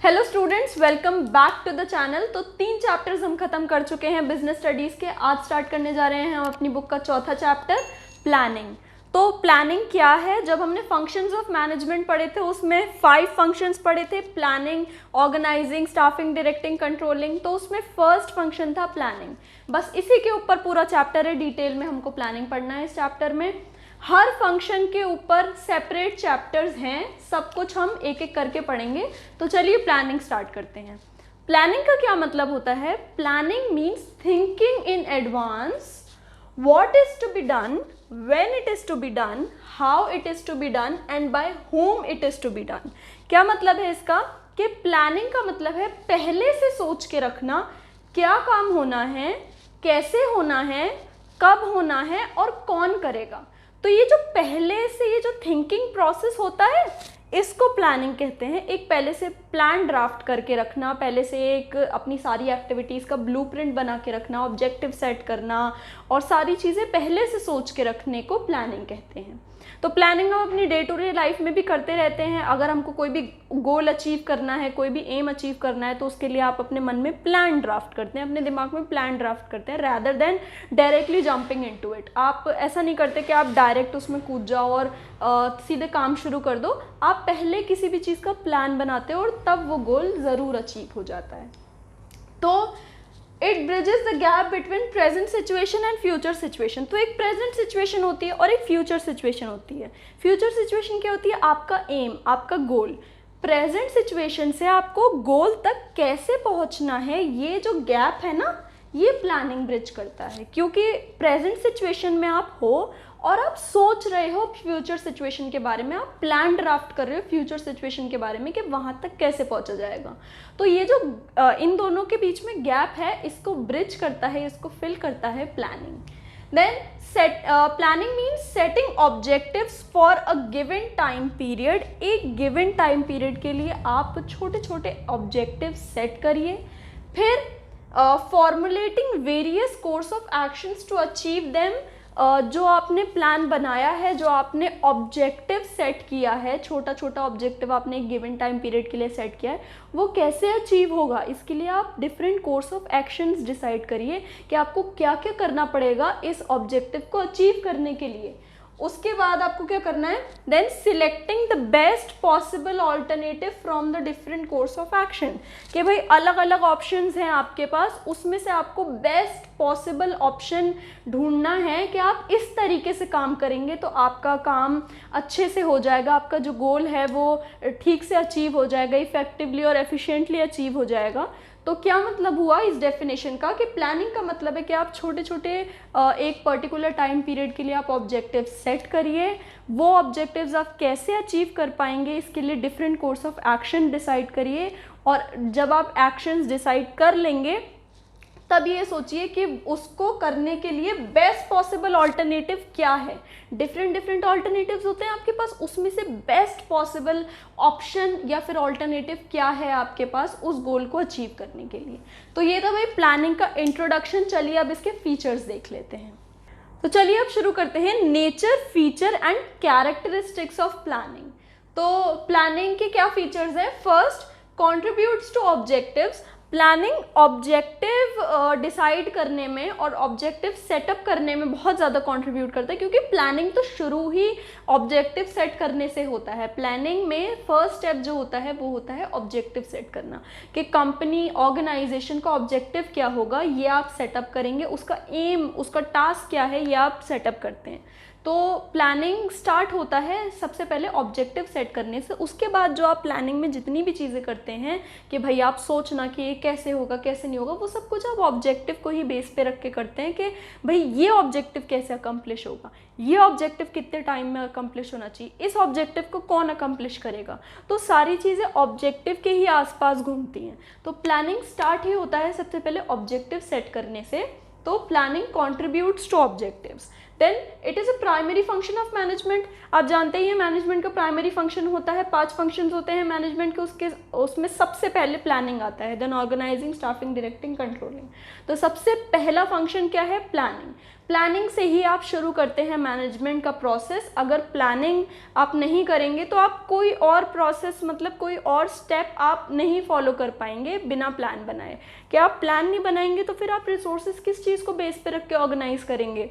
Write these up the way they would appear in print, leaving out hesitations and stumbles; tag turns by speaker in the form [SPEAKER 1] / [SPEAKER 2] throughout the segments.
[SPEAKER 1] Hello students, welcome back to the channel. तो 3 chapters हम खत्म कर चुके हैं बिजनेस स्टडीज़ के। आज स्टार्ट करने जा रहे हैं हम अपनी बुक का चौथा चैप्टर, प्लानिंग। तो प्लानिंग क्या है? जब हमने फंक्शंस ऑफ मैनेजमेंट पढ़े थे उसमें 5 फंक्शंस पढ़े थे, planning, organising, staffing, directing, controlling. तो उसमें फर्स्ट फंक्शन था प्लानिंग। बस इसी के ऊपर पूरा चैप्टर है, डिटेल में हमको प्लानिंग पढ़ना है। इस चैप्टर में हर फंक्शन के ऊपर सेपरेट चैप्टर्स हैं, सब कुछ हम एक एक करके पढ़ेंगे। तो चलिए प्लानिंग स्टार्ट करते हैं। प्लानिंग का क्या मतलब होता है? Planning means thinking in advance what is to be done, when it is to be done, how it is to be done and by whom it is to be done। क्या मतलब है इसका? कि प्लानिंग का मतलब है पहले से सोच के रखना, क्या काम होना है, कैसे होना है, कब होना है और कौन करेगा। तो ये जो पहले से ये जो थिंकिंग प्रोसेस होता है इसको प्लानिंग कहते हैं। एक पहले से प्लान ड्राफ्ट करके रखना, पहले से एक अपनी सारी एक्टिविटीज़ का ब्लूप्रिंट बना के रखना, ऑब्जेक्टिव सेट करना और सारी चीज़ें पहले से सोच के रखने को प्लानिंग कहते हैं। तो प्लानिंग हम अपनी डे टू डे लाइफ में भी करते रहते हैं। अगर हमको कोई भी गोल अचीव करना है, कोई भी एम अचीव करना है, तो उसके लिए आप अपने मन में प्लान ड्राफ्ट करते हैं, अपने दिमाग में प्लान ड्राफ्ट करते हैं, rather than directly jumping into it. आप ऐसा नहीं करते कि आप डायरेक्ट उसमें कूद जाओ और सीधे काम शुरू कर दो। आप पहले किसी भी चीज़ का प्लान बनाते हो और तब वो गोल ज़रूर अचीव हो जाता है। तो it bridges the gap between present situation and future situation. तो एक प्रेजेंट सिचुएशन होती है और एक फ्यूचर सिचुएशन होती है। फ्यूचर सिचुएशन क्या होती है? आपका एम, आपका गोल। प्रेजेंट सिचुएशन से आपको गोल तक कैसे पहुंचना है, ये जो गैप है ना, ये प्लानिंग ब्रिज करता है। क्योंकि प्रेजेंट सिचुएशन में आप हो और आप सोच रहे हो फ्यूचर सिचुएशन के बारे में, आप प्लान ड्राफ्ट कर रहे हो फ्यूचर सिचुएशन के बारे में कि वहाँ तक कैसे पहुँचा जाएगा। तो ये जो इन दोनों के बीच में गैप है, इसको ब्रिज करता है, इसको फिल करता है planning. Then planning means setting objectives for a given time period. एक गिवन टाइम पीरियड के लिए आप छोटे छोटे ऑब्जेक्टिव सेट करिए। फिर formulating various course of actions to achieve them. जो आपने प्लान बनाया है, जो आपने ऑब्जेक्टिव सेट किया है, छोटा छोटा ऑब्जेक्टिव आपने एक गिवन टाइम पीरियड के लिए सेट किया है, वो कैसे अचीव होगा, इसके लिए आप different course of actions decide करिए कि आपको क्या क्या करना पड़ेगा इस ऑब्जेक्टिव को अचीव करने के लिए। उसके बाद आपको क्या करना है? Then selecting the best possible alternative from the different course of action. कि भाई अलग अलग ऑप्शंस हैं आपके पास, उसमें से आपको बेस्ट पॉसिबल ऑप्शन ढूंढना है कि आप इस तरीके से काम करेंगे तो आपका काम अच्छे से हो जाएगा, आपका जो गोल है वो ठीक से अचीव हो जाएगा, इफेक्टिवली और एफिशिएंटली अचीव हो जाएगा। तो क्या मतलब हुआ इस डेफिनेशन का? कि प्लानिंग का मतलब है कि आप छोटे छोटे एक पर्टिकुलर टाइम पीरियड के लिए आप ऑब्जेक्टिव सेट करिए। वो ऑब्जेक्टिव्स आप कैसे अचीव कर पाएंगे, इसके लिए different course of action decide करिए। और जब आप एक्शंस डिसाइड कर लेंगे तब ये सोचिए कि उसको करने के लिए बेस्ट पॉसिबल ऑल्टरनेटिव क्या है। डिफरेंट ऑल्टरनेटिव्स होते हैं आपके पास, उसमें से बेस्ट पॉसिबल ऑप्शन या फिर ऑल्टरनेटिव क्या है आपके पास उस गोल को अचीव करने के लिए। तो ये था भाई प्लानिंग का इंट्रोडक्शन। चलिए अब इसके फीचर्स देख लेते हैं। तो चलिए अब शुरू करते हैं। Nature, feature and characteristics of planning. तो प्लानिंग के क्या फीचर्स हैं? First, contributes to objectives. Planning objective decide करने में और ऑब्जेक्टिव सेटअप करने में बहुत ज़्यादा कंट्रीब्यूट करता है, क्योंकि प्लानिंग तो शुरू ही ऑब्जेक्टिव सेट करने से होता है। प्लानिंग में फर्स्ट स्टेप जो होता है वो होता है ऑब्जेक्टिव सेट करना, कि कंपनी, ऑर्गेनाइजेशन का ऑब्जेक्टिव क्या होगा ये आप सेटअप करेंगे, उसका एम, उसका टास्क क्या है ये आप सेटअप करते हैं। तो प्लानिंग स्टार्ट होता है सबसे पहले ऑब्जेक्टिव सेट करने से। उसके बाद जो आप प्लानिंग में जितनी भी चीज़ें करते हैं कि भाई आप सोचना कि ये कैसे होगा कैसे नहीं होगा, वो सब कुछ आप ऑब्जेक्टिव को ही बेस पे रख के करते हैं कि भाई ये ऑब्जेक्टिव कैसे अकम्प्लिश होगा, ये ऑब्जेक्टिव कितने टाइम में अकम्प्लिश होना चाहिए, इस ऑब्जेक्टिव को कौन अकम्प्लिश करेगा। तो सारी चीज़ें ऑब्जेक्टिव के ही आसपास घूमती हैं। तो प्लानिंग स्टार्ट ही होता है सबसे पहले ऑब्जेक्टिव सेट करने से। तो planning contributes to objectives. Then it is a primary function of management. आप जानते ही हैं मैनेजमेंट का प्राइमरी फंक्शन होता है, 5 फंक्शंस होते हैं मैनेजमेंट के, उसमें सबसे पहले प्लानिंग आता है। Then organising, staffing, directing, controlling. तो सबसे पहला फंक्शन क्या है? प्लानिंग। प्लानिंग से ही आप शुरू करते हैं मैनेजमेंट का प्रोसेस। अगर प्लानिंग आप नहीं करेंगे तो आप कोई और प्रोसेस मतलब कोई और स्टेप आप नहीं फॉलो कर पाएंगे बिना प्लान बनाए। कि आप प्लान नहीं बनाएंगे तो फिर आप रिसोर्सेज किस चीज़ को बेस पे रख के ऑर्गेनाइज करेंगे,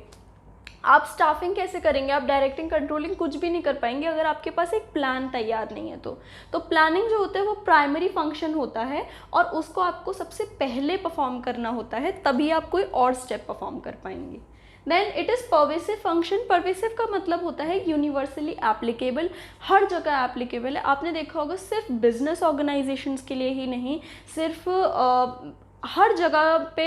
[SPEAKER 1] आप स्टाफिंग कैसे करेंगे, आप डायरेक्टिंग कंट्रोलिंग कुछ भी नहीं कर पाएंगे अगर आपके पास एक प्लान तैयार नहीं है। तो प्लानिंग जो होता है वो प्राइमरी फंक्शन होता है और उसको आपको सबसे पहले परफॉर्म करना होता है, तभी आप कोई और स्टेप परफॉर्म कर पाएंगे। Then it is pervasive function. Pervasive का मतलब होता है यूनिवर्सली एप्लीकेबल, हर जगह एप्लीकेबल है। आपने देखा होगा सिर्फ बिजनेस ऑर्गेनाइजेशंस के लिए ही नहीं, सिर्फ हर जगह पे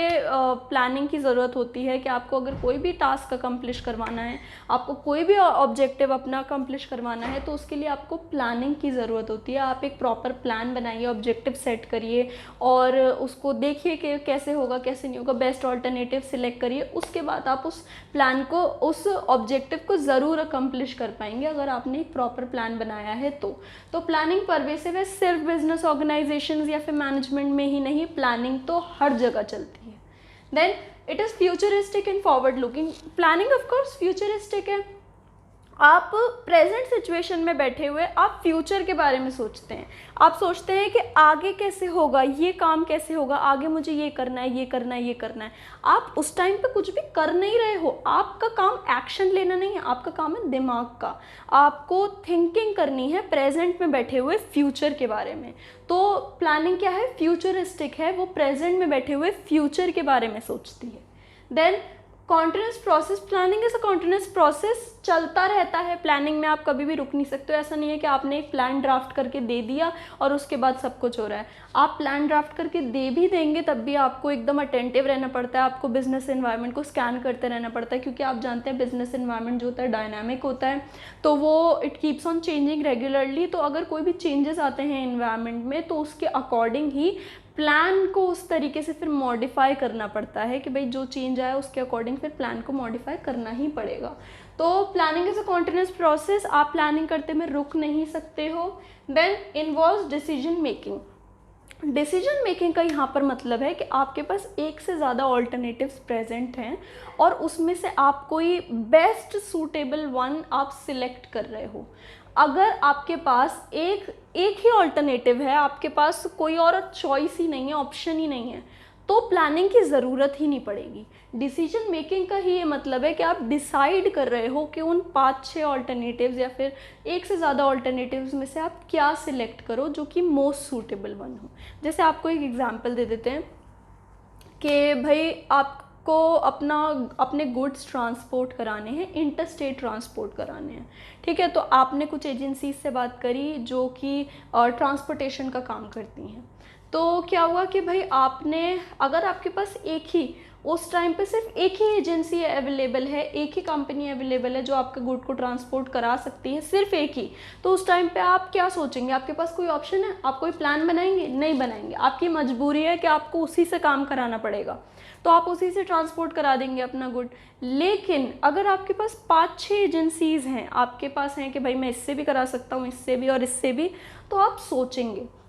[SPEAKER 1] प्लानिंग की ज़रूरत होती है कि आपको अगर कोई भी टास्क अकम्प्लिश करवाना है, आपको कोई भी ऑब्जेक्टिव अपना अकम्प्लिश करवाना है, तो उसके लिए आपको प्लानिंग की ज़रूरत होती है। आप एक प्रॉपर प्लान बनाइए, ऑब्जेक्टिव सेट करिए और उसको देखिए कि कैसे होगा कैसे नहीं होगा, बेस्ट ऑल्टरनेटिव सिलेक्ट करिए। उसके बाद आप उस प्लान को, उस ऑब्जेक्टिव को ज़रूर अकम्प्लिश कर पाएंगे अगर आपने एक प्रॉपर प्लान बनाया है तो प्लानिंग परवेसिव है, सिर्फ बिजनेस ऑर्गेनाइजेशंस या फिर मैनेजमेंट में ही नहीं, प्लानिंग तो हर जगह चलती है। Then it is futuristic and forward looking. Planning of course futuristic है। आप प्रेजेंट सिचुएशन में बैठे हुए आप फ्यूचर के बारे में सोचते हैं, आप सोचते हैं कि आगे कैसे होगा, ये काम कैसे होगा, आगे मुझे ये करना है, ये करना है, ये करना है। आप उस टाइम पे कुछ भी कर नहीं रहे हो, आपका काम एक्शन लेना नहीं है, आपका काम है दिमाग का। आपको थिंकिंग करनी है प्रेजेंट में बैठे हुए फ्यूचर के बारे में। तो प्लानिंग क्या है, फ्यूचरिस्टिक है, वो प्रेजेंट में बैठे हुए फ्यूचर के बारे में सोचती है। Then continuous process. Planning is a continuous process, चलता रहता है। प्लानिंग में आप कभी भी रुक नहीं सकते हो। ऐसा नहीं है कि आपने एक प्लान ड्राफ्ट करके दे दिया और उसके बाद सब कुछ हो रहा है। आप प्लान ड्राफ्ट करके दे भी देंगे तब भी आपको एकदम अटेंटिव रहना पड़ता है, आपको बिजनेस एनवायरनमेंट को स्कैन करते रहना पड़ता है, क्योंकि आप जानते हैं बिजनेस एनवायरनमेंट जो होता है डायनामिक होता है, तो वो it keeps on changing regularly. तो अगर कोई भी चेंजेस आते हैं एनवायरनमेंट में तो उसके अकॉर्डिंग ही प्लान को उस तरीके से फिर मॉडिफाई करना पड़ता है कि भाई जो चेंज आया उसके अकॉर्डिंग फिर प्लान को मॉडिफाई करना ही पड़ेगा। तो planning is a continuous process, आप प्लानिंग करते में रुक नहीं सकते हो। Then involves decision making. Decision making का यहाँ पर मतलब है कि आपके पास एक से ज़्यादा ऑल्टरनेटिव्स प्रेजेंट हैं और उसमें से आप कोई बेस्ट सूटेबल वन आप सिलेक्ट कर रहे हो। अगर आपके पास एक ही ऑल्टरनेटिव है, आपके पास कोई और चॉइस ही नहीं है, ऑप्शन ही नहीं है, तो प्लानिंग की ज़रूरत ही नहीं पड़ेगी। डिसीजन मेकिंग का ही ये मतलब है कि आप डिसाइड कर रहे हो कि उन 5-6 ऑल्टरनेटिव्स या फिर एक से ज़्यादा ऑल्टरनेटिव्स में से आप क्या सिलेक्ट करो जो कि मोस्ट सूटेबल वन हो। जैसे आपको एक एग्जांपल दे देते हैं कि भाई आपको अपने गुड्स ट्रांसपोर्ट कराने हैं, इंटर स्टेट ट्रांसपोर्ट कराने हैं, ठीक है। तो आपने कुछ एजेंसीज से बात करी जो कि ट्रांसपोर्टेशन का काम करती हैं। तो क्या हुआ कि भाई आपने, अगर आपके पास एक ही, उस टाइम पे सिर्फ एक ही एजेंसी अवेलेबल है, एक ही कंपनी अवेलेबल है जो आपके गुड को ट्रांसपोर्ट करा सकती है, सिर्फ एक ही, तो उस टाइम पे आप क्या सोचेंगे? आपके पास कोई ऑप्शन है? आप कोई प्लान बनाएंगे? नहीं बनाएंगे। आपकी मजबूरी है कि आपको उसी से काम कराना पड़ेगा, तो आप उसी से ट्रांसपोर्ट करा देंगे अपना गुड। लेकिन अगर आपके पास 5-6 एजेंसीज़ हैं, आपके पास हैं कि भाई मैं इससे भी करा सकता हूँ, इससे भी और इससे भी, तो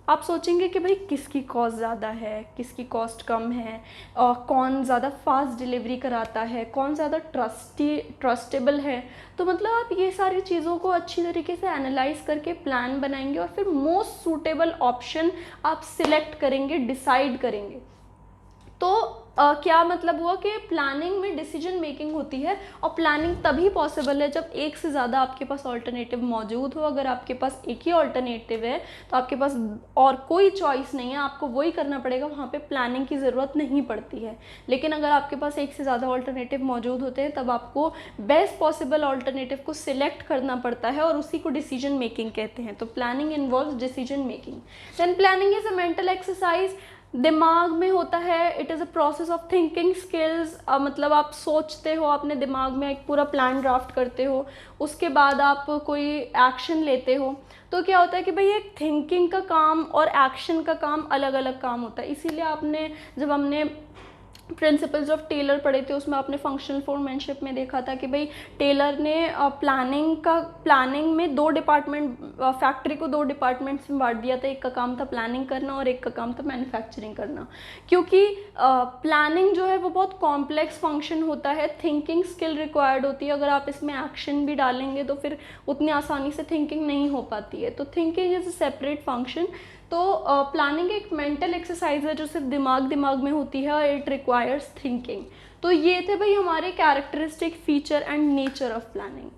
[SPEAKER 1] आप सोचेंगे कि भाई किसकी कॉस्ट ज़्यादा है, किसकी कॉस्ट कम है, और कौन ज़्यादा फास्ट डिलीवरी कराता है, कौन ज़्यादा ट्रस्टेबल है। तो मतलब आप ये सारी चीज़ों को अच्छी तरीके से एनालाइज करके प्लान बनाएंगे और फिर मोस्ट सूटेबल ऑप्शन आप सिलेक्ट करेंगे, डिसाइड करेंगे। तो क्या मतलब हुआ कि प्लानिंग में डिसीजन मेकिंग होती है, और प्लानिंग तभी पॉसिबल है जब एक से ज़्यादा आपके पास ऑल्टरनेटिव मौजूद हो। अगर आपके पास एक ही ऑल्टरनेटिव है तो आपके पास और कोई चॉइस नहीं है, आपको वही करना पड़ेगा, वहाँ पे प्लानिंग की ज़रूरत नहीं पड़ती है। लेकिन अगर आपके पास एक से ज़्यादा ऑल्टरनेटिव मौजूद होते हैं तब आपको बेस्ट पॉसिबल ऑल्टरनेटिव को सिलेक्ट करना पड़ता है और उसी को डिसीजन मेकिंग कहते हैं। तो planning involves decision making. Then planning is a mental exercise, दिमाग में होता है। It is a process of thinking skills, मतलब आप सोचते हो, अपने दिमाग में एक पूरा प्लान ड्राफ्ट करते हो, उसके बाद आप कोई एक्शन लेते हो। तो क्या होता है कि भाई एक थिंकिंग का काम और एक्शन का काम अलग अलग काम होता है। इसीलिए जब हमने प्रिंसिपल्स ऑफ टेलर पढ़े थे, उसमें आपने फंक्शनल फोरमैनशिप में देखा था कि भाई टेलर ने प्लानिंग में दो डिपार्टमेंट, फैक्ट्री को दो डिपार्टमेंट्स में बांट दिया था। एक का काम था प्लानिंग करना और एक का काम था मैन्युफैक्चरिंग करना, क्योंकि प्लानिंग जो है वो बहुत कॉम्प्लेक्स फंक्शन होता है, थिंकिंग स्किल रिक्वायर्ड होती है। अगर आप इसमें एक्शन भी डालेंगे तो फिर उतनी आसानी से थिंकिंग नहीं हो पाती है। तो thinking is a separate function. तो प्लानिंग एक मेंटल एक्सरसाइज है जो सिर्फ दिमाग में होती है और इट रिक्वायर्स थिंकिंग। तो ये थे भाई हमारे characteristic feature and nature of planning.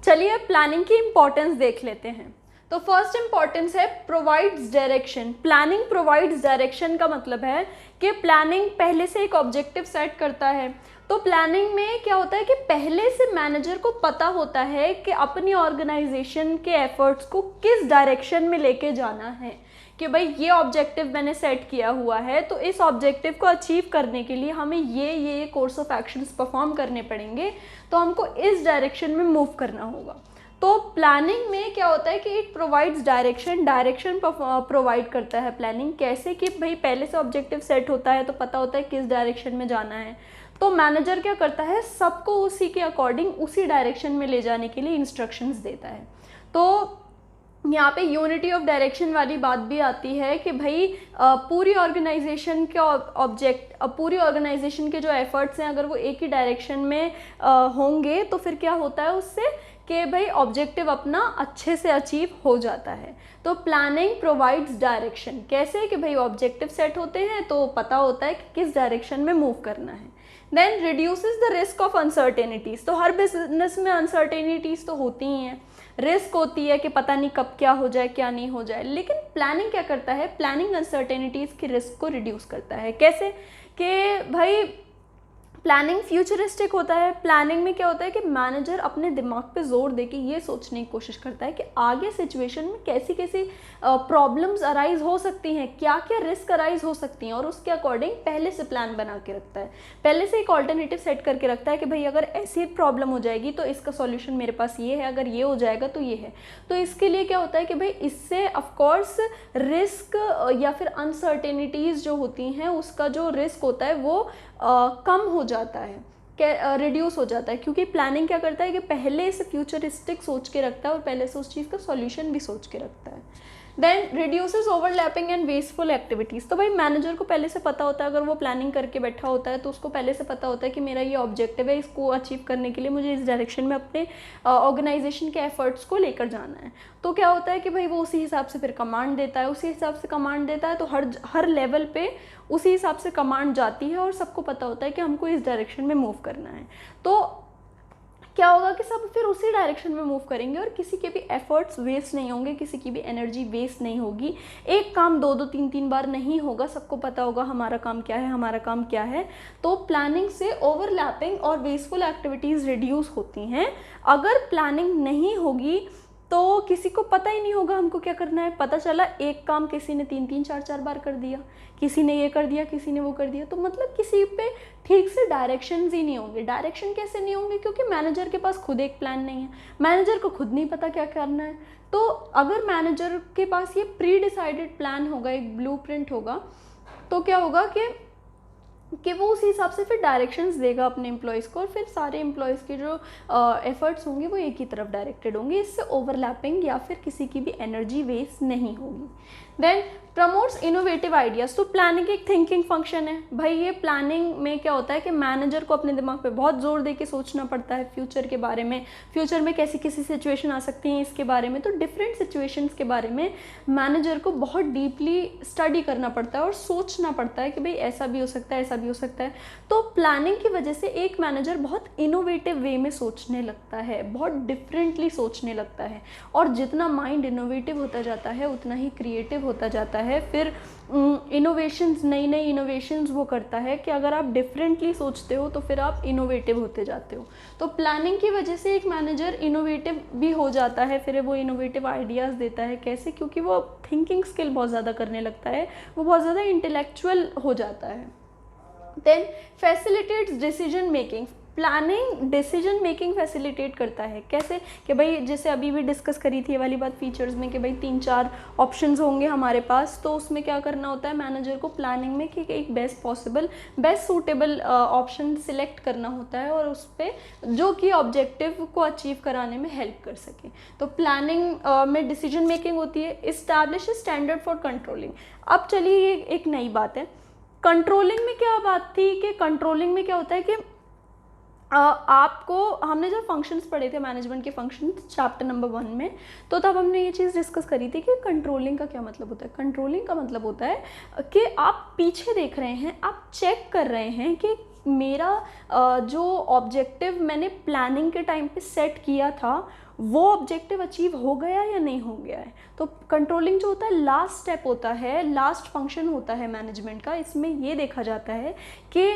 [SPEAKER 1] चलिए प्लानिंग की इंपॉर्टेंस देख लेते हैं। तो फर्स्ट इंपॉर्टेंस है provides direction. Planning provides direction का मतलब है कि प्लानिंग पहले से एक ऑब्जेक्टिव सेट करता है। तो प्लानिंग में क्या होता है कि पहले से मैनेजर को पता होता है कि अपनी ऑर्गेनाइजेशन के एफर्ट्स को किस डायरेक्शन में लेके जाना है, कि भाई ये ऑब्जेक्टिव मैंने सेट किया हुआ है, तो इस ऑब्जेक्टिव को अचीव करने के लिए हमें ये कोर्स ऑफ एक्शंस परफॉर्म करने पड़ेंगे, तो हमको इस डायरेक्शन में मूव करना होगा। तो प्लानिंग में क्या होता है कि इट प्रोवाइड्स डायरेक्शन प्रोवाइड करता है प्लानिंग। कैसे कि भाई पहले से ऑब्जेक्टिव सेट होता है तो पता होता है किस डायरेक्शन में जाना है, तो मैनेजर क्या करता है, सबको उसी के अकॉर्डिंग उसी डायरेक्शन में ले जाने के लिए इंस्ट्रक्शंस देता है। तो यहाँ पे यूनिटी ऑफ डायरेक्शन वाली बात भी आती है कि भाई पूरी ऑर्गेनाइजेशन के जो एफर्ट्स हैं अगर वो एक ही डायरेक्शन में होंगे तो फिर क्या होता है उससे कि भाई ऑब्जेक्टिव अपना अच्छे से अचीव हो जाता है। तो प्लानिंग प्रोवाइड्स डायरेक्शन। कैसे कि भाई ऑब्जेक्टिव सेट होते हैं तो पता होता है कि किस डायरेक्शन में मूव करना है। Then reduces the risk of uncertainties. तो हर बिजनेस में अनसर्टेनिटीज़ तो होती ही हैं, रिस्क होती है कि पता नहीं कब क्या हो जाए क्या नहीं हो जाए, लेकिन प्लानिंग क्या करता है, प्लानिंग अनसर्टेनिटीज़ की रिस्क को रिड्यूस करता है। कैसे कि भाई प्लानिंग फ्यूचरिस्टिक होता है। प्लानिंग में क्या होता है कि मैनेजर अपने दिमाग पे जोर दे के ये सोचने की कोशिश करता है कि आगे सिचुएशन में कैसी कैसी प्रॉब्लम्स अराइज हो सकती हैं, क्या क्या रिस्क अराइज हो सकती हैं, और उसके अकॉर्डिंग पहले से प्लान बना के रखता है, पहले से एक ऑल्टरनेटिव सेट करके रखता है कि भाई अगर ऐसी प्रॉब्लम हो जाएगी तो इसका सॉल्यूशन मेरे पास ये है, अगर ये हो जाएगा तो ये है। तो इसके लिए क्या होता है कि भाई इससे ऑफकोर्स रिस्क या फिर अनसर्टेनिटीज़ जो होती हैं उसका जो रिस्क होता है वो कम हो जाता है, रिड्यूस हो जाता है, क्योंकि प्लानिंग क्या करता है कि पहले से फ्यूचरिस्टिक सोच के रखता है और पहले से उस चीज़ का सॉल्यूशन भी सोच के रखता है। Then reduces overlapping and wasteful activities. तो भाई मैनेजर को पहले से पता होता है, अगर वो प्लानिंग करके बैठा होता है तो उसको पहले से पता होता है कि मेरा ये ऑब्जेक्टिव है, इसको अचीव करने के लिए मुझे इस डायरेक्शन में अपने ऑर्गेनाइजेशन के एफर्ट्स को लेकर जाना है। तो क्या होता है कि भाई वो उसी हिसाब से फिर कमांड देता है, उसी हिसाब से कमांड देता है, तो हर लेवल पे उसी हिसाब से कमांड जाती है और सबको पता होता है कि हमको इस डायरेक्शन में मूव करना है। तो क्या होगा कि सब फिर उसी डायरेक्शन में मूव करेंगे और किसी के भी एफर्ट्स वेस्ट नहीं होंगे, किसी की भी एनर्जी वेस्ट नहीं होगी। एक काम दो तीन तीन बार नहीं होगा, सबको पता होगा हमारा काम क्या है, हमारा काम क्या है। तो प्लानिंग से ओवरलैपिंग और वेस्टफुल एक्टिविटीज़ रिड्यूस होती हैं। अगर प्लानिंग नहीं होगी तो किसी को पता ही नहीं होगा हमको क्या करना है। पता चला एक काम किसी ने 3-4 बार कर दिया, किसी ने ये कर दिया, किसी ने वो कर दिया, तो मतलब किसी पे ठीक से डायरेक्शंस ही नहीं होंगे। डायरेक्शन कैसे नहीं होंगे, क्योंकि मैनेजर के पास खुद एक प्लान नहीं है, मैनेजर को खुद नहीं पता क्या करना है। तो अगर मैनेजर के पास ये प्री डिसाइडेड प्लान होगा, एक ब्लूप्रिंट होगा, तो क्या होगा कि वो उसी हिसाब से फिर डायरेक्शंस देगा अपने एम्प्लॉयज़ को, और फिर सारे एम्प्लॉयज़ के जो एफर्ट्स होंगे वो एक ही तरफ डायरेक्टेड होंगे। इससे ओवरलैपिंग या फिर किसी की भी एनर्जी वेस्ट नहीं होगी। Then promotes innovative ideas. तो प्लानिंग एक थिंकिंग फंक्शन है भाई। ये प्लानिंग में क्या होता है कि मैनेजर को अपने दिमाग पे बहुत जोर दे के सोचना पड़ता है फ्यूचर के बारे में, फ्यूचर में कैसी कैसी सिचुएशन आ सकती हैं इसके बारे में। तो डिफरेंट सिचुएशंस के बारे में मैनेजर को बहुत डीपली स्टडी करना पड़ता है और सोचना पड़ता है कि भाई ऐसा भी हो सकता है, ऐसा भी हो सकता है। तो प्लानिंग की वजह से एक मैनेजर बहुत इनोवेटिव वे में सोचने लगता है, बहुत डिफरेंटली सोचने लगता है, और जितना माइंड इनोवेटिव होता जाता है उतना ही क्रिएटिव होता जाता है। फिर इनोवेशंस, नई नई इनोवेशंस वो करता है कि अगर आप डिफरेंटली सोचते हो तो फिर आप इनोवेटिव होते जाते हो। तो प्लानिंग की वजह से एक मैनेजर इनोवेटिव भी हो जाता है, फिर वो इनोवेटिव आइडियाज़ देता है। कैसे? क्योंकि वो थिंकिंग स्किल बहुत ज़्यादा करने लगता है, वो बहुत ज़्यादा इंटेलेक्चुअल हो जाता है। Then facilitates decision making. Planning decision making facilitate करता है। कैसे कि भाई जैसे अभी भी डिस्कस करी थी ये वाली बात फीचर्स में कि भाई 3-4 ऑप्शंस होंगे हमारे पास, तो उसमें क्या करना होता है मैनेजर को प्लानिंग में कि एक बेस्ट सूटेबल ऑप्शन सिलेक्ट करना होता है और उस पर जो कि ऑब्जेक्टिव को अचीव कराने में हेल्प कर सके। तो प्लानिंग में डिसीजन मेकिंग होती है। Establish standard for controlling. अब चलिए ये एक नई बात है। कंट्रोलिंग में क्या बात थी कि कंट्रोलिंग में क्या होता है कि आपको हमने जब फंक्शंस पढ़े थे मैनेजमेंट के फंक्शंस चैप्टर नंबर 1 में, तो तब हमने ये चीज़ डिस्कस करी थी कि कंट्रोलिंग का क्या मतलब होता है। कंट्रोलिंग का मतलब होता है कि आप पीछे देख रहे हैं, आप चेक कर रहे हैं कि मेरा जो ऑब्जेक्टिव मैंने प्लानिंग के टाइम पे सेट किया था वो ऑब्जेक्टिव अचीव हो गया या नहीं हो गया है। तो कंट्रोलिंग जो होता है लास्ट स्टेप होता है, लास्ट फंक्शन होता है मैनेजमेंट का। इसमें ये देखा जाता है कि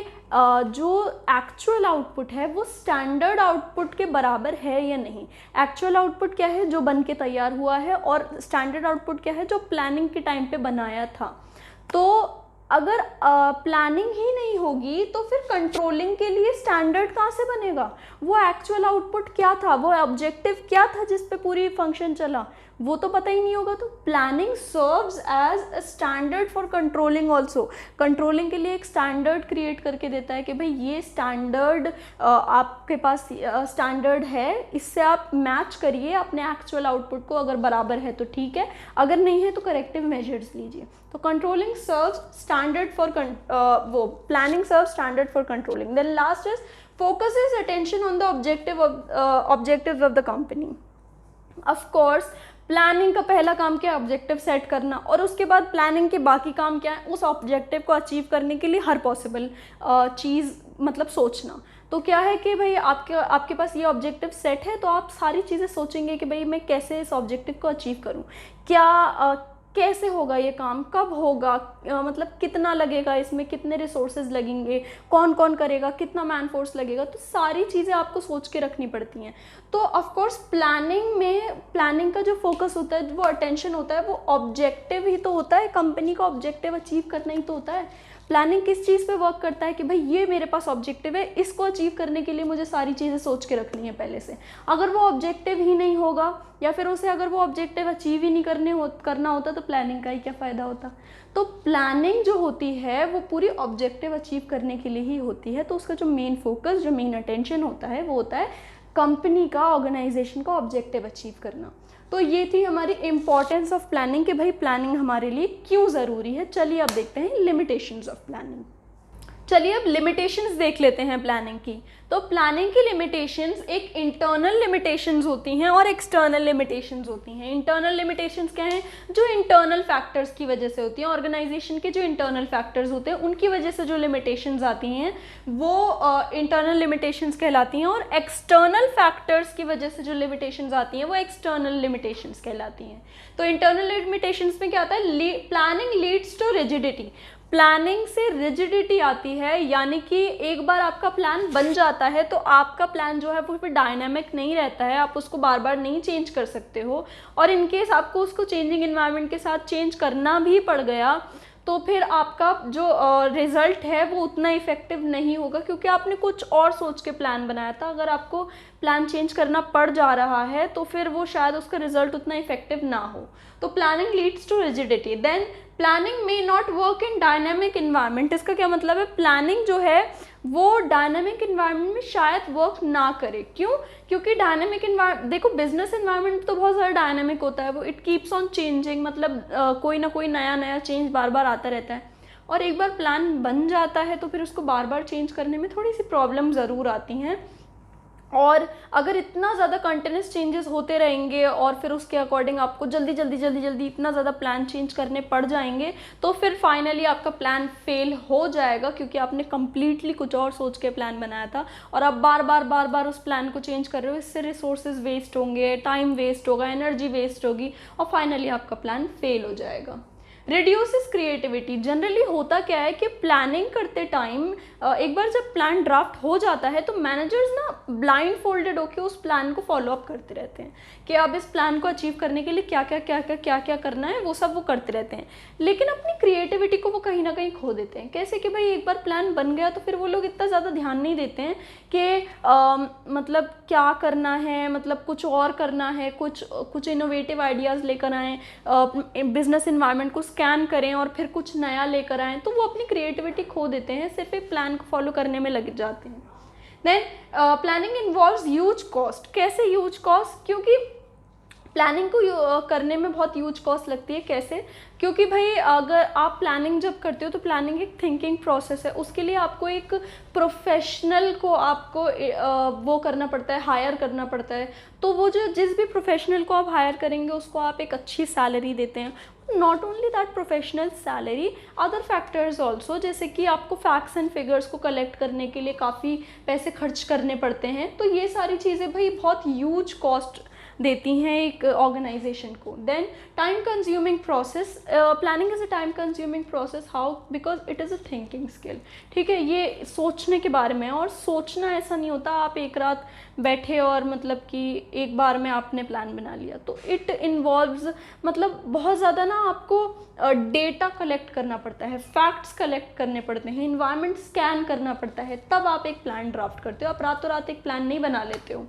[SPEAKER 1] जो एक्चुअल आउटपुट है वो स्टैंडर्ड आउटपुट के बराबर है या नहीं। एक्चुअल आउटपुट क्या है, जो बन के तैयार हुआ है, और स्टैंडर्ड आउटपुट क्या है, जो प्लानिंग के टाइम पे बनाया था। तो अगर प्लानिंग ही नहीं होगी तो फिर कंट्रोलिंग के लिए स्टैंडर्ड कहाँ से बनेगा। वो एक्चुअल आउटपुट क्या था, वो ऑब्जेक्टिव क्या था जिस पे पूरी फंक्शन चला, वो तो पता ही नहीं होगा। तो planning serves as a standard for controlling also. Controlling के लिए एक स्टैंडर्ड क्रिएट करके देता है कि भाई ये स्टैंडर्ड आपके पास स्टैंडर्ड है, इससे आप मैच करिए अपने एक्चुअल आउटपुट को। अगर बराबर है तो ठीक है, अगर नहीं है तो करेक्टिव मेजर्स लीजिए। तो controlling serves standard for planning serves standard for controlling. Then last is focuses attention on the objectives of the company. Of course planning का पहला काम क्या है, ऑब्जेक्टिव सेट करना, और उसके बाद प्लानिंग के बाकी काम क्या है, उस ऑब्जेक्टिव को अचीव करने के लिए हर पॉसिबल चीज़ मतलब सोचना। तो क्या है कि भाई आपके पास ये ऑब्जेक्टिव सेट है तो आप सारी चीज़ें सोचेंगे कि भाई मैं कैसे इस ऑब्जेक्टिव को अचीव करूँ, कैसे होगा ये काम, कब होगा, मतलब कितना लगेगा, इसमें कितने रिसोर्सेज लगेंगे, कौन कौन करेगा, कितना मैन फोर्स लगेगा। तो सारी चीज़ें आपको सोच के रखनी पड़ती हैं। तो ऑफ कोर्स प्लानिंग का जो फोकस होता है, वो अटेंशन होता है, वो ऑब्जेक्टिव ही तो होता है, कंपनी का ऑब्जेक्टिव अचीव करना ही तो होता है। प्लानिंग किस चीज़ पे वर्क करता है कि भाई ये मेरे पास ऑब्जेक्टिव है, इसको अचीव करने के लिए मुझे सारी चीज़ें सोच के रखनी है पहले से। अगर वो ऑब्जेक्टिव ही नहीं होगा या फिर उसे अगर वो ऑब्जेक्टिव अचीव ही नहीं करना होता तो प्लानिंग का ही क्या फ़ायदा होता। तो प्लानिंग जो होती है वो पूरी ऑब्जेक्टिव अचीव करने के लिए ही होती है। तो उसका जो मेन फोकस, जो मेन अटेंशन होता है वो होता है कंपनी का, ऑर्गेनाइजेशन का ऑब्जेक्टिव अचीव करना। तो ये थी हमारी इम्पॉर्टेंस ऑफ प्लानिंग कि भाई प्लानिंग हमारे लिए क्यों ज़रूरी है। चलिए अब देखते हैं लिमिटेशंस ऑफ प्लानिंग। चलिए अब लिमिटेशंस देख लेते हैं प्लानिंग की। तो प्लानिंग की लिमिटेशंस एक इंटरनल लिमिटेशंस होती हैं और एक्सटर्नल लिमिटेशंस होती हैं। इंटरनल लिमिटेशंस क्या हैं, जो इंटरनल फैक्टर्स की वजह से होती हैं। ऑर्गेनाइजेशन के जो इंटरनल फैक्टर्स होते हैं उनकी वजह से जो लिमिटेशंस आती हैं वो इंटरनल लिमिटेशंस कहलाती हैं, और एक्सटर्नल फैक्टर्स की वजह से जो लिमिटेशंस आती हैं वो एक्सटर्नल लिमिटेशंस कहलाती हैं। तो इंटरनल लिमिटेशंस में क्या आता है, planning leads to rigidity. Planning से रिजिडिटी आती है, यानी कि एक बार आपका प्लान बन जाता है तो आपका प्लान जो है वो फिर डायनामिक नहीं रहता है, आप उसको बार बार नहीं चेंज कर सकते हो। और इनकेस आपको उसको चेंजिंग इन्वायरमेंट के साथ चेंज करना भी पड़ गया तो फिर आपका जो रिज़ल्ट है वो उतना इफ़ेक्टिव नहीं होगा, क्योंकि आपने कुछ और सोच के प्लान बनाया था। अगर आपको प्लान चेंज करना पड़ जा रहा है तो फिर वो शायद उसका रिजल्ट उतना इफेक्टिव ना हो। तो planning leads to rigidity. Then planning may not work in dynamic environment. इसका क्या मतलब है, प्लानिंग जो है वो डायनामिक इन्वायरमेंट में शायद वर्क ना करे। क्यों? क्योंकि डायनामिक इन्वायरमेंट, देखो बिजनेस इन्वायरमेंट तो बहुत ज़्यादा डायनामिक होता है, वो इट कीप्स ऑन चेंजिंग, मतलब कोई ना कोई नया नया चेंज बार बार आता रहता है। और एक बार प्लान बन जाता है तो फिर उसको बार बार चेंज करने में थोड़ी सी प्रॉब्लम ज़रूर आती हैं। और अगर इतना ज़्यादा कंटिन्यूस चेंजेस होते रहेंगे और फिर उसके अकॉर्डिंग आपको जल्दी इतना ज़्यादा प्लान चेंज करने पड़ जाएंगे तो फिर फाइनली आपका प्लान फेल हो जाएगा, क्योंकि आपने कम्प्लीटली कुछ और सोच के प्लान बनाया था और आप बार बार उस प्लान को चेंज कर रहे हो। इससे रिसोर्सेज वेस्ट होंगे, टाइम वेस्ट होगा, एनर्जी वेस्ट होगी और फाइनली आपका प्लान फेल हो जाएगा। Reduces creativity. जनरली होता क्या है कि प्लानिंग करते टाइम एक बार जब प्लान ड्राफ्ट हो जाता है तो मैनेजर्स ना ब्लाइंड फोल्डेड होकर उस प्लान को फॉलो अप करते रहते हैं कि अब इस प्लान को अचीव करने के लिए क्या क्या करना है, वो सब वो करते रहते हैं, लेकिन अपनी क्रिएटिविटी को वो कहीं ना कहीं खो देते हैं। कैसे कि भाई एक बार प्लान बन गया तो फिर वो लोग इतना ज़्यादा ध्यान नहीं देते हैं कि मतलब क्या करना है, मतलब कुछ और करना है, कुछ इनोवेटिव आइडियाज़ लेकर आएँ, बिजनेस इन्वायरमेंट को स्कैन करें और फिर कुछ नया लेकर आएँ, तो वो अपनी क्रिएटिविटी खो देते हैं, सिर्फ एक प्लान को फॉलो करने में लग जाते हैं। Then planning involves huge cost. कैसे ह्यूज कॉस्ट? क्योंकि प्लानिंग को करने में बहुत ह्यूज कॉस्ट लगती है। कैसे? क्योंकि भाई अगर आप प्लानिंग जब करते हो तो प्लानिंग एक थिंकिंग प्रोसेस है, उसके लिए आपको एक प्रोफेशनल को आपको वो करना पड़ता है, हायर करना पड़ता है। तो वो जो जिस भी प्रोफेशनल को आप हायर करेंगे उसको आप एक अच्छी सैलरी देते हैं। Not only that professional salary, other factors also, जैसे कि आपको फैक्ट्स एंड फिगर्स को कलेक्ट करने के लिए काफ़ी पैसे खर्च करने पड़ते हैं। तो ये सारी चीज़ें भाई बहुत ह्यूज कॉस्ट देती हैं एक ऑर्गेनाइजेशन को। Then time consuming process. Planning is a time consuming process. How? Because it is a thinking skill. ठीक है, ये सोचने के बारे में, और सोचना ऐसा नहीं होता आप एक रात बैठे और मतलब कि एक बार में आपने प्लान बना लिया। तो इट इन्वॉल्व्स मतलब बहुत ज़्यादा ना आपको डेटा कलेक्ट करना पड़ता है, फैक्ट्स कलेक्ट करने पड़ते हैं, इन्वायरमेंट स्कैन करना पड़ता है, तब आप एक प्लान ड्राफ्ट करते हो। आप रातों रात एक प्लान नहीं बना लेते हो।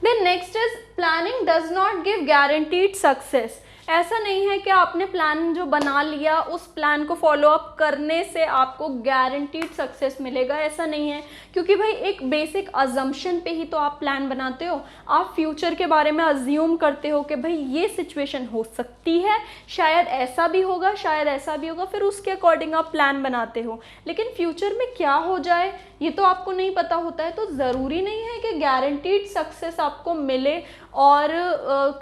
[SPEAKER 1] Then next is planning does not give guaranteed success। ऐसा नहीं है कि आपने प्लान जो बना लिया उस प्लान को फॉलो अप करने से आपको गारंटीड सक्सेस मिलेगा, ऐसा नहीं है। क्योंकि भाई एक बेसिक अजम्पशन पे ही तो आप प्लान बनाते हो। आप फ्यूचर के बारे में अज्यूम करते हो कि भाई ये सिचुएशन हो सकती है, शायद ऐसा भी होगा, शायद ऐसा भी होगा, फिर उसके अकॉर्डिंग आप प्लान बनाते हो। लेकिन फ्यूचर में क्या हो जाए ये तो आपको नहीं पता होता है, तो ज़रूरी नहीं है कि गारंटीड सक्सेस आपको मिले। और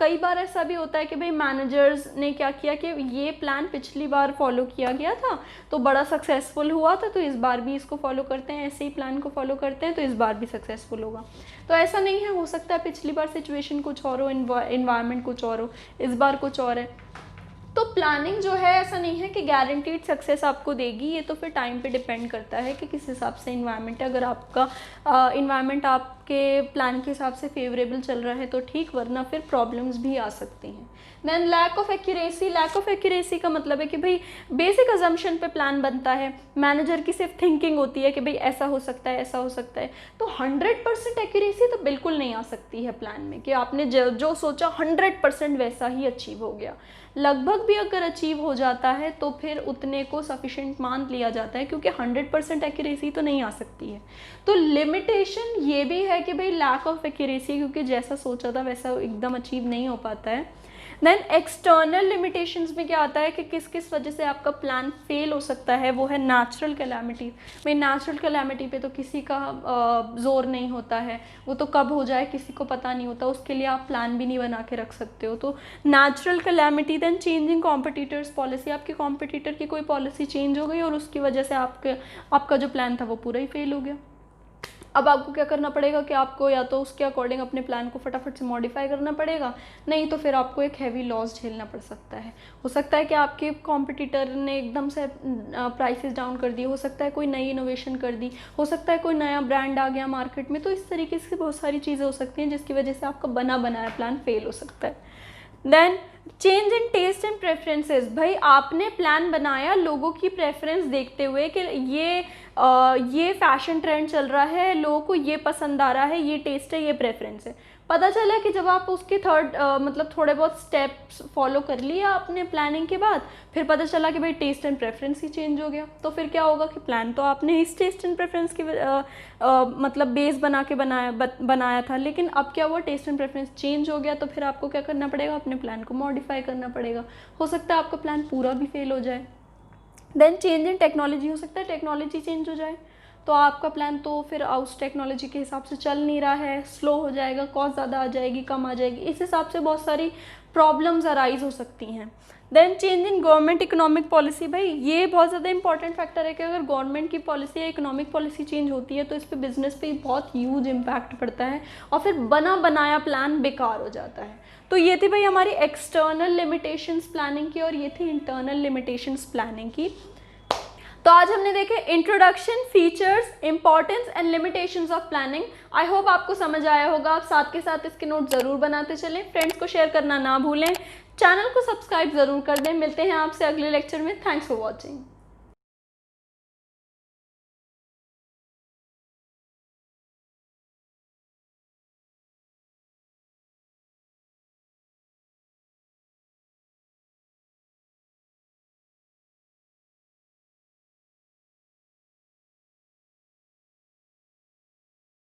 [SPEAKER 1] कई बार ऐसा भी होता है कि भाई मैनेजर्स ने क्या किया कि ये प्लान पिछली बार फॉलो किया गया था तो बड़ा सक्सेसफुल हुआ था, तो इस बार भी इसको फॉलो करते हैं, ऐसे ही प्लान को फॉलो करते हैं तो इस बार भी सक्सेसफुल होगा। तो ऐसा नहीं है, हो सकता है पिछली बार सिचुएशन कुछ और हो, इन्वायरमेंट कुछ और हो, इस बार कुछ और है। तो प्लानिंग जो है ऐसा नहीं है कि गारंटीड सक्सेस आपको देगी, ये तो फिर टाइम पे डिपेंड करता है कि किस हिसाब से इन्वायरमेंट है। अगर आपका इन्वायरमेंट आपके प्लान के हिसाब से फेवरेबल चल रहा है तो ठीक, वरना फिर प्रॉब्लम्स भी आ सकती हैं। Then lack of accuracy. Lack of accuracy का मतलब है कि भाई बेसिक अजम्पशन पे प्लान बनता है, मैनेजर की सिर्फ थिंकिंग होती है कि भाई ऐसा हो सकता है, ऐसा हो सकता है। तो 100% एक्यूरेसी तो बिल्कुल नहीं आ सकती है प्लान में कि आपने जो सोचा 100% वैसा ही अचीव हो गया। लगभग भी अगर अचीव हो जाता है तो फिर उतने को सफिशिएंट मान लिया जाता है, क्योंकि 100% एक्यूरेसी तो नहीं आ सकती है। तो लिमिटेशन ये भी है कि भाई लैक ऑफ एक्यूरेसी, क्योंकि जैसा सोचा था वैसा एकदम अचीव नहीं हो पाता है। देन एक्सटर्नल लिमिटेशंस में क्या आता है कि किस किस वजह से आपका प्लान फेल हो सकता है, वो है नेचुरल कैलामिटी। भाई नेचुरल कैलामिटी पे तो किसी का जोर नहीं होता है, वो तो कब हो जाए किसी को पता नहीं होता, उसके लिए आप प्लान भी नहीं बना के रख सकते हो। तो natural calamity. Then changing competitors policy. आपके कॉम्पिटिटर की कोई पॉलिसी चेंज हो गई और उसकी वजह से आपका जो प्लान था वो पूरा ही फेल हो गया। अब आपको क्या करना पड़ेगा कि आपको या तो उसके अकॉर्डिंग अपने प्लान को फटाफट से मॉडिफाई करना पड़ेगा, नहीं तो फिर आपको एक हैवी लॉस झेलना पड़ सकता है। हो सकता है कि आपके कॉम्पिटिटर ने एकदम से प्राइसेस डाउन कर दी, हो सकता है कोई नई इनोवेशन कर दी, हो सकता है कोई नया ब्रांड आ गया मार्केट में। तो इस तरीके से बहुत सारी चीज़ें हो सकती हैं जिसकी वजह से आपका बना बनाया प्लान फेल हो सकता है। Then change in taste and preferences. भाई आपने प्लान बनाया लोगों की प्रेफरेंस देखते हुए कि ये फैशन ट्रेंड चल रहा है, लोगों को ये पसंद आ रहा है, ये टेस्ट है, ये प्रेफरेंस है। पता चला कि जब आप उसके मतलब थोड़े बहुत स्टेप्स फॉलो कर लिया आपने प्लानिंग के बाद, फिर पता चला कि भाई टेस्ट एंड प्रेफरेंस ही चेंज हो गया। तो फिर क्या होगा कि प्लान तो आपने इस टेस्ट एंड प्रेफरेंस की मतलब बेस बना के बनाया था, लेकिन अब क्या हुआ, टेस्ट एंड प्रेफरेंस चेंज हो गया। तो फिर आपको क्या करना पड़ेगा, अपने प्लान को मॉडिफाई करना पड़ेगा। हो सकता है आपका प्लान पूरा भी फेल हो जाए। Then change in technology. हो सकता है टेक्नोलॉजी चेंज हो जाए तो आपका प्लान तो फिर उस टेक्नोलॉजी के हिसाब से चल नहीं रहा है, स्लो हो जाएगा, कॉस्ट ज़्यादा आ जाएगी, कम आ जाएगी। इस हिसाब से बहुत सारी प्रॉब्लम्स अराइज हो सकती हैं। Then change in government economic policy. भाई ये बहुत ज़्यादा इंपॉर्टेंट फैक्टर है कि अगर गवर्नमेंट की पॉलिसी या इकोनॉमिक पॉलिसी चेंज होती है तो इस पर बिजनेस पे बहुत ह्यूज इम्पैक्ट पड़ता है और फिर बना बनाया प्लान बेकार हो जाता है। तो ये थी भाई हमारी एक्सटर्नल लिमिटेशंस प्लानिंग की और ये थी इंटरनल लिमिटेशंस प्लानिंग की। तो आज हमने देखे introduction, features, importance and limitations of planning. I hope आपको समझ आया होगा। आप साथ के साथ इसके नोट ज़रूर बनाते चलें, फ्रेंड्स को शेयर करना ना भूलें, चैनल को सब्सक्राइब ज़रूर कर दें। मिलते हैं आपसे अगले लेक्चर में। Thanks for watching.